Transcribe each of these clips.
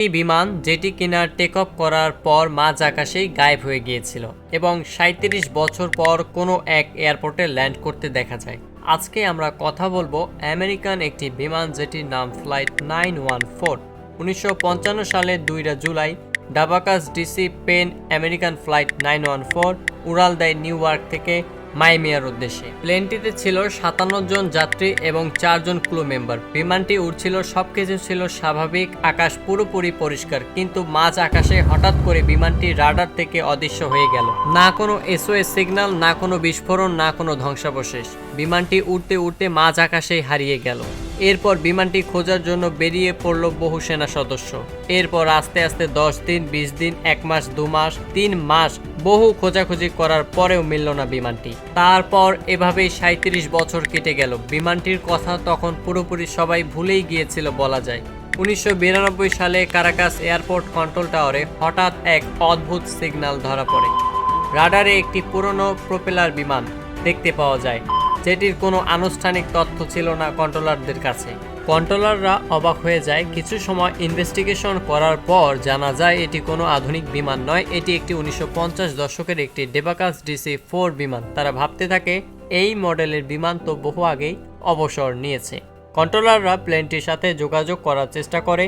এই বিমান যেটি কিনা টেক অফ করার পর মাঝ আকাশেই গায়েব হয়ে গিয়েছিল এবং ৩৭ বছর পর কোনো এক এয়ারপোর্টে ল্যান্ড করতে দেখা যায়। আজকে আমরা কথা বলবো আমেরিকান একটি বিমান যেটির নাম ফ্লাইট 914। ১৯৫৫ সালের ২ জুলাই ডাভাকাস ডিসি পেন আমেরিকান ফ্লাইট 914 উড়াল দেয় নিউ ইয়র্ক থেকে মায়ামির উদ্দেশ্যে। প্লেনটিতে ছিল ৫৭ জন যাত্রী এবং ৪ জন ক্রু মেম্বার। বিমানটি উড়ছিল, সবকিছু ছিল স্বাভাবিক, আকাশ পুরোপুরি পরিষ্কার, কিন্তু মাঝ আকাশে হঠাৎ করে বিমানটি রাডার থেকে অদৃশ্য হয়ে গেল। না কোনো এসওএস সিগন্যাল, না কোনো বিস্ফোরণ, না কোনো ধ্বংসাবশেষ। বিমানটি উড়তে উড়তে মাঝ আকাশেই হারিয়ে গেল। এরপর বিমানটি খোঁজার জন্য বেরিয়ে পড়ল বহু সেনা সদস্য। এরপর আস্তে আস্তে ১০ দিন, ২০ দিন, ১ মাস, ২ মাস, ৩ মাস বহু খোঁজাখুঁজি করার পরেও মিলল না বিমানটি। তারপর এভাবেই ৩৭ বছর কেটে গেল। বিমানটির কথা তখন পুরোপুরি সবাই ভুলেই গিয়েছিল বলা যায়। ১৯৯২ সালে কারাকাস এয়ারপোর্ট কন্ট্রোল টাওয়ারে হঠাৎ এক অদ্ভুত সিগন্যাল ধরা পড়ে। রাডারে একটি পুরনো প্রপেলার বিমান দেখতে পাওয়া যায়, যেটির কোনো আনুষ্ঠানিক তথ্য ছিল না কন্ট্রোলারদের কাছে। কন্ট্রোলাররা অবাক হয়ে যায়। কিছু সময় ইনভেস্টিগেশন করার পর জানা যায় এটি কোনো আধুনিক বিমান নয়, এটি একটি ১৯৫০ দশকের একটি ডাভাকাস DC-4 বিমান। তারা ভাবতে থাকে এই মডেলের বিমান তো বহু আগেই অবসর নিয়েছে। কন্ট্রোলাররা প্লেনটির সাথে যোগাযোগ করার চেষ্টা করে।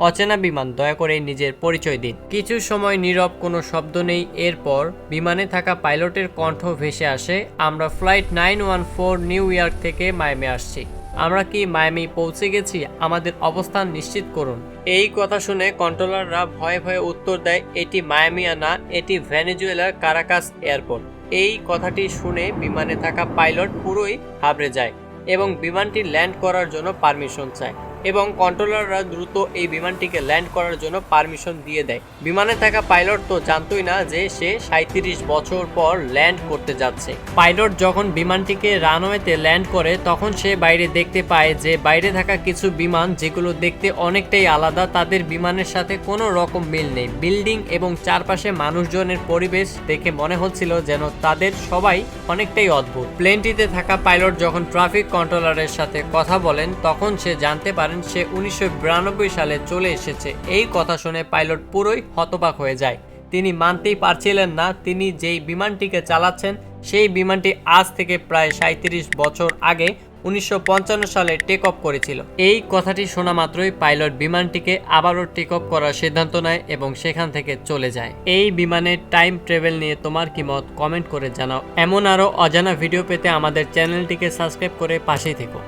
অচেনা বিমান, দয়া করে নিজের পরিচয় দিন। কিছু সময় নীরব, কোনো শব্দ নেই। এরপর বিমানে থাকা পাইলটের কণ্ঠ ভেসে আসে, আমরা ফ্লাইট 914 নিউ ইয়র্ক থেকে মায়ামি আসছি। আমরা কি মায়ামি পৌঁছে গেছি? আমাদের অবস্থান নিশ্চিত করুন। এই কথা শুনে কন্ট্রোলাররা ভয়ে ভয়ে উত্তর দেয়, এটি মায়ামিয়া না, এটি ভেনেজুয়েলার কারাকাস এয়ারপোর্ট। এই কথাটি শুনে বিমানে থাকা পাইলট পুরোই ঘাবড়ে যায় এবং বিমানটি ল্যান্ড করার জন্য পারমিশন চায় এবং কন্ট্রোলাররা দ্রুত এই বিমানটিকে ল্যান্ড করার জন্য পারমিশন দিয়ে দেয়। বিমানে থাকা পাইলট তো জানতোই না যে সে ৩৭ বছর পর ল্যান্ড করতে যাচ্ছে। পাইলট যখন বিমানটিকে রানওয়েতে ল্যান্ড করে তখন সে বাইরে দেখতে পায় যে বাইরে থাকা কিছু বিমান যেগুলো দেখতে অনেকটাই আলাদা, তাদের বিমানের সাথে কোনো রকম মিল নেই। বিল্ডিং এবং চারপাশে মানুষজনের পরিবেশ দেখে মনে হচ্ছিল যেন তাদের সবাই অনেকটাই অদ্ভুত। প্লেনটিতে থাকা পাইলট যখন ট্রাফিক কন্ট্রোলারের সাথে কথা বলেন তখন সে জানতে পারে সে ১৯৯২ সালে চলে এসেছে। এই কথা শুনে পাইলট পুরোই হতবাক হয়ে যায়। তিনি মানতেই পারছিলেন না তিনি যেই বিমানটিকে চালাচ্ছেন সেই বিমানটি আজ থেকে প্রায় ৩৭ বছর আগে ১৯৫৫ সালে টেক অফ করেছিল। এই কথাটি শোনা মাত্রই পাইলট বিমানটিকে আবারও টেক অফ করার সিদ্ধান্ত নেয় এবং সেখান থেকে চলে যায়। এই বিমানের টাইম ট্রাভেল নিয়ে তোমার কি মত কমেন্ট করে জানাও। এমন আরও অজানা ভিডিও পেতে আমাদের চ্যানেলটিকে সাবস্ক্রাইব করে পাশেই থেকো।